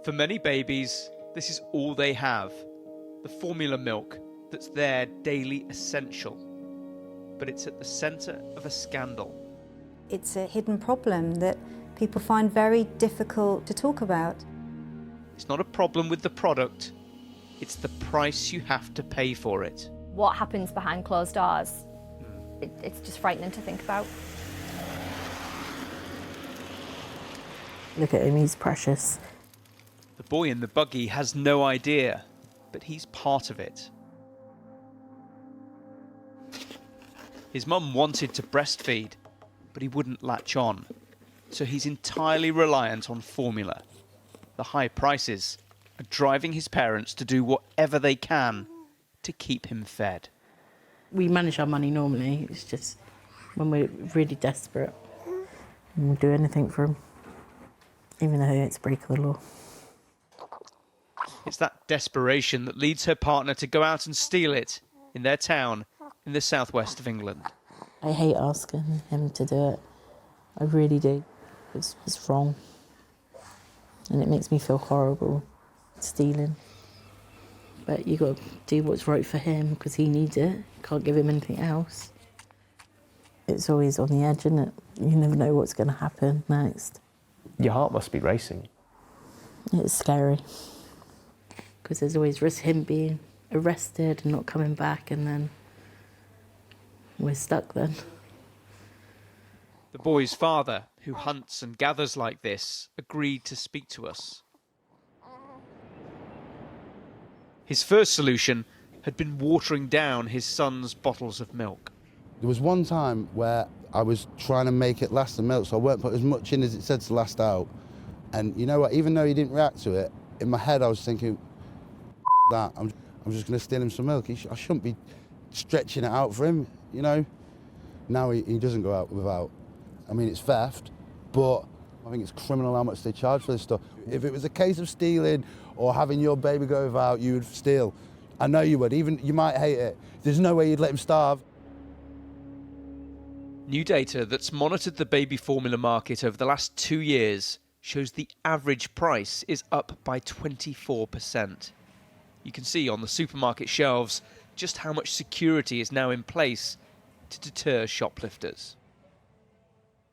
For many babies, this is all they have, the formula milk that's their daily essential. But it's at the centre of a scandal. It's a hidden problem that people find very difficult to talk about. It's not a problem with the product, it's the price you have to pay for it. What happens behind closed doors, it's just frightening to think about. Look at him, he's precious. The boy in the buggy has no idea, but he's part of it. His mum wanted to breastfeed, but he wouldn't latch on, so he's entirely reliant on formula. The high prices are driving his parents to do whatever they can to keep him fed. We manage our money normally, it's just when we're really desperate, we'll do anything for him, even though it's a break of the law. It's that desperation that leads her partner to go out and steal it in their town in the southwest of England. I hate asking him to do it. I really do. It's wrong. And it makes me feel horrible, stealing. But you got to do what's right for him because he needs it. Can't give him anything else. It's always on the edge, isn't it? You never know what's going to happen next. Your heart must be racing. It's scary. Because there's always risk him being arrested and not coming back, and then we're stuck then. The boy's father, who hunts and gathers like this, agreed to speak to us. His first solution had been watering down his son's bottles of milk. There was one time where I was trying to make it last the milk, so I weren't putting as much in as it said to last out. And you know what, even though he didn't react to it, in my head I was thinking, that, I'm just going to steal him some milk. I shouldn't be stretching it out for him, you know. Now he doesn't go out without. I mean, it's theft, but I think it's criminal how much they charge for this stuff. If it was a case of stealing or having your baby go without, you would steal. I know you would, even you might hate it. There's no way you'd let him starve. New data that's monitored the baby formula market over the last 2 years shows the average price is up by 24%. You can see on the supermarket shelves just how much security is now in place to deter shoplifters.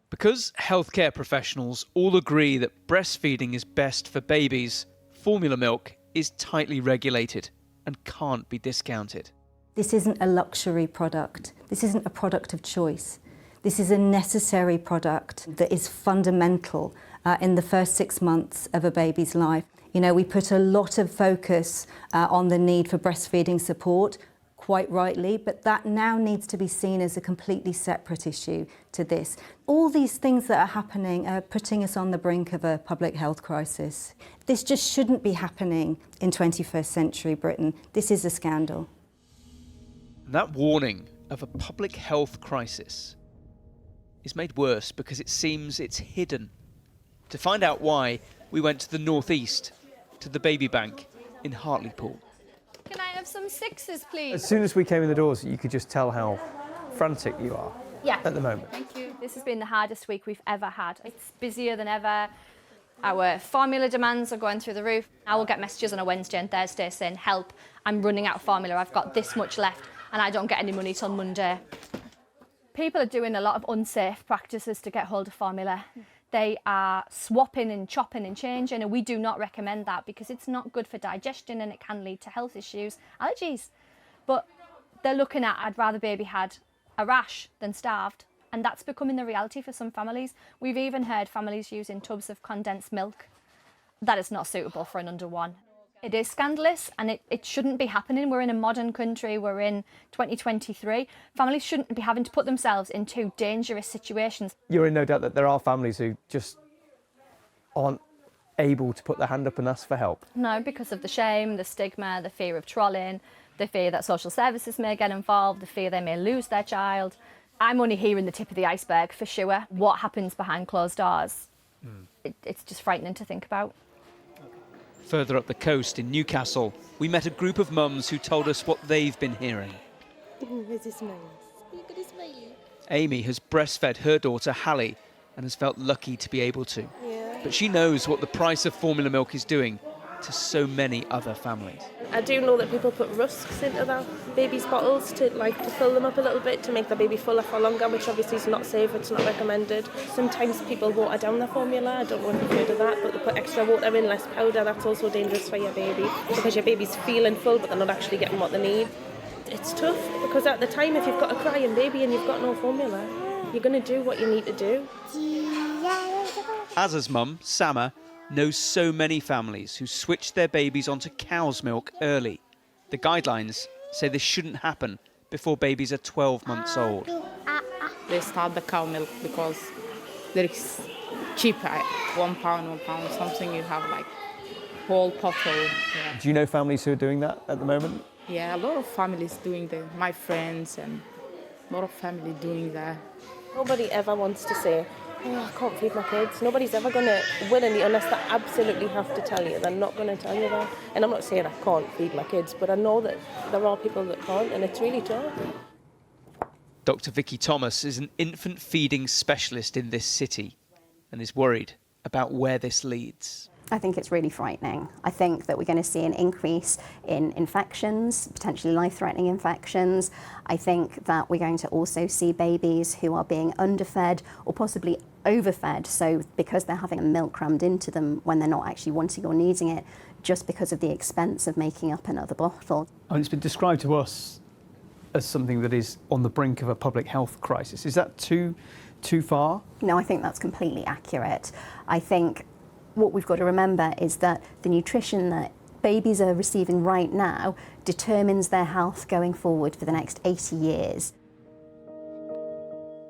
Because healthcare professionals all agree that breastfeeding is best for babies, formula milk is tightly regulated and can't be discounted. This isn't a luxury product. This isn't a product of choice. This is a necessary product that is fundamental in the first 6 months of a baby's life. You know, we put a lot of focus on the need for breastfeeding support, quite rightly, but that now needs to be seen as a completely separate issue to this. All these things that are happening are putting us on the brink of a public health crisis. This just shouldn't be happening in 21st century Britain. This is a scandal. And that warning of a public health crisis is made worse because it seems it's hidden. To find out why, we went to the northeast, to the baby bank in Hartlepool. Can I have some sixes, please? As soon as we came in the doors, you could just tell how frantic you are at the moment. Thank you. This has been the hardest week we've ever had. It's busier than ever. Our formula demands are going through the roof. I will get messages on a Wednesday and Thursday saying, help, I'm running out of formula, I've got this much left, and I don't get any money till Monday. People are doing a lot of unsafe practices to get hold of formula. They are swapping and chopping and changing, and we do not recommend that because it's not good for digestion and it can lead to health issues, allergies. But they're looking at, I'd rather baby had a rash than starved, and that's becoming the reality for some families. We've even heard families using tubs of condensed milk. That is not suitable for an under one. It is scandalous and it shouldn't be happening. We're in a modern country, we're in 2023. Families shouldn't be having to put themselves in two dangerous situations. You're in no doubt that there are families who just aren't able to put their hand up and ask for help. No, because of the shame, the stigma, the fear of trolling, the fear that social services may get involved, the fear they may lose their child. I'm only hearing the tip of the iceberg for sure. What happens behind closed doors, it's just frightening to think about. Further up the coast in Newcastle, we met a group of mums who told us what they've been hearing. Where's his smile? Look at his smile. Amy has breastfed her daughter Hallie and has felt lucky to be able to. Yeah. But she knows what the price of formula milk is doing to so many other families. I do know that people put rusks into their babies' bottles to fill them up a little bit to make the baby fuller for longer, which obviously is not safe, it's not recommended. Sometimes people water down the formula, I don't know if you've heard of that, but they put extra water in, less powder, that's also dangerous for your baby because your baby's feeling full but they're not actually getting what they need. It's tough because at the time if you've got a crying baby and you've got no formula, you're going to do what you need to do. Azza's mum, Sama, knows so many families who switch their babies onto cow's milk early. The guidelines say this shouldn't happen before babies are 12 months old. They start the cow milk because there is cheaper, £1, something you have like whole bottle. Yeah. Do you know families who are doing that at the moment? Yeah, a lot of families doing that. My friends and a lot of family doing that. Nobody ever wants to say, oh, I can't feed my kids. Nobody's ever going to willingly, unless they absolutely have to tell you, they're not going to tell you that. And I'm not saying I can't feed my kids, but I know that there are people that can't, and it's really tough. Dr. Vicky Thomas is an infant feeding specialist in this city and is worried about where this leads. I think it's really frightening. I think that we're going to see an increase in infections, potentially life-threatening infections. I think that we're going to also see babies who are being underfed or possibly overfed, so because they're having milk crammed into them when they're not actually wanting or needing it, just because of the expense of making up another bottle. And it's been described to us as something that is on the brink of a public health crisis. Is that too far? No, I think that's completely accurate. I think what we've got to remember is that the nutrition that babies are receiving right now determines their health going forward for the next 80 years.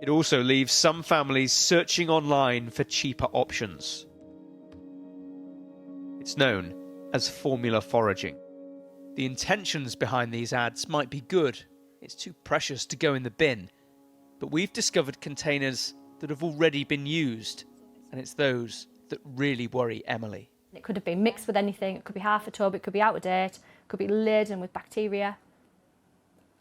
It also leaves some families searching online for cheaper options. It's known as formula foraging. The intentions behind these ads might be good. It's too precious to go in the bin. But we've discovered containers that have already been used, and it's those that really worry Emily. It could have been mixed with anything. It could be half a tub, it could be out of date, it could be laden with bacteria.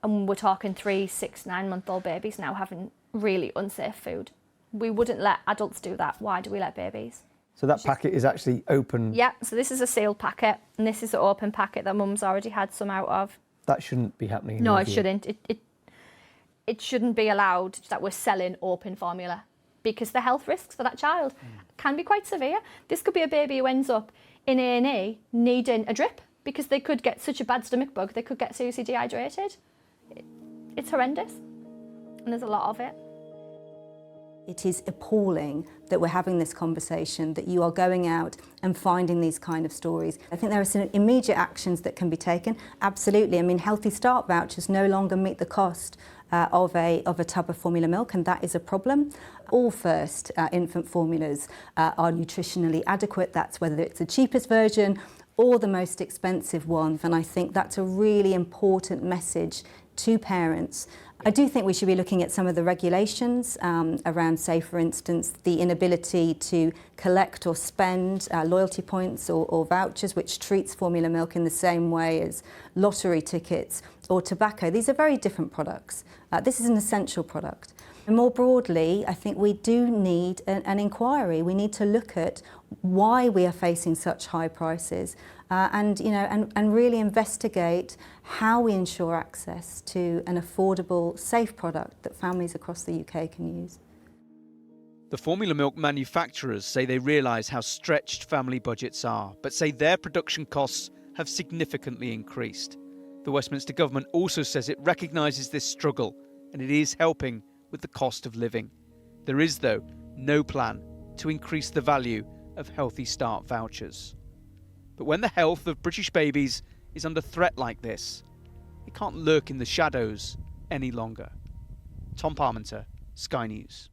And we're talking 3, 6, 9-month-old babies now having really unsafe food. We wouldn't let adults do that. Why do we let babies? So that packet is actually open? Yeah, so this is a sealed packet, and this is the open packet that Mum's already had some out of. That shouldn't be happening. No, it shouldn't. It shouldn't be allowed that we're selling open formula, because the health risks for that child can be quite severe. This could be a baby who ends up in A&E needing a drip because they could get such a bad stomach bug, they could get seriously dehydrated. It's horrendous, and there's a lot of it. It is appalling that we're having this conversation, that you are going out and finding these kind of stories. I think there are some immediate actions that can be taken. Absolutely. I mean, Healthy Start vouchers no longer meet the cost of a tub of formula milk, and that is a problem. All first infant formulas are nutritionally adequate. That's whether it's the cheapest version or the most expensive one. And I think that's a really important message to parents. I do think we should be looking at some of the regulations around, say, for instance, the inability to collect or spend loyalty points or vouchers, which treats formula milk in the same way as lottery tickets or tobacco. These are very different products. This is an essential product. And more broadly, I think we do need an inquiry. We need to look at why we are facing such high prices and really investigate how we ensure access to an affordable, safe product that families across the UK can use. The formula milk manufacturers say they realise how stretched family budgets are, but say their production costs have significantly increased. The Westminster Government also says it recognises this struggle and it is helping with the cost of living. There is, though, no plan to increase the value of Healthy Start vouchers. But when the health of British babies is under threat like this, it can't lurk in the shadows any longer. Tom Parmenter, Sky News.